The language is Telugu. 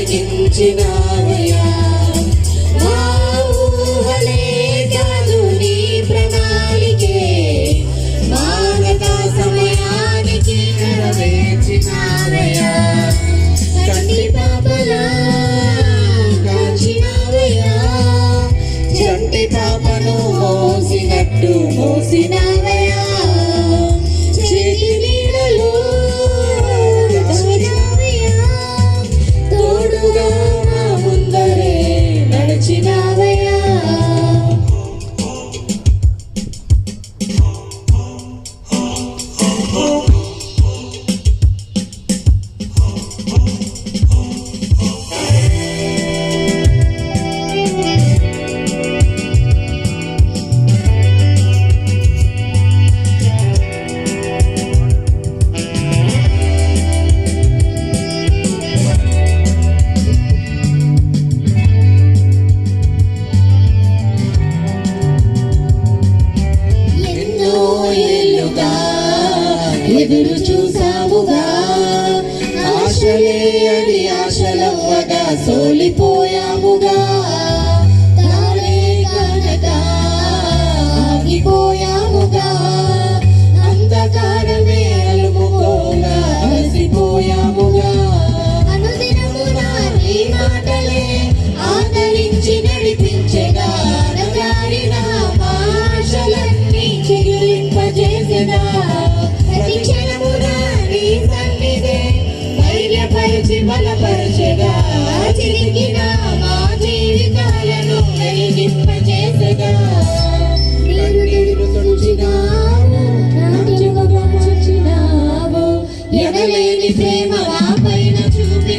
బ్రతికించినావయ్యా. మా ఊహలే కాదు నీ ప్రణాళికే మానక సమయానికి నెరవేర్చినావయ్యా. కంటి పాపలా కాచినావయ్యా, చంటి పాపను మోసినట్టు మోసినావయ్యా. చేతి నీడలో దాచినావయ్యా, తోడుగా మా ముందరే నడిచినావయ్యా. ఎదురు చూసాముగా, ఆశలే అని ఆశలవ్వగా సోలిపోయాముగా. తాళే కనక ఆగిపోయాముగా, అంధకారమే అలుముకోగా అలసిపోయాముగా. అనుదినమున నీ మాటలే ఆదరించి నడిపించగా, అనగారిన మా ఆశలన్నీ చిగురింపజేసెగా. ప్రతి క్షణమున నీ సన్నిధే ధైర్యపరిచి బలపరచగా, చిరిగిన మా జీవితాలను వెలిగింపజేసగా. కన్నీరు తుడిచినావు, నాట్యముగా మార్చినావు, ఎనలేని ప్రేమ మా పైన చూపి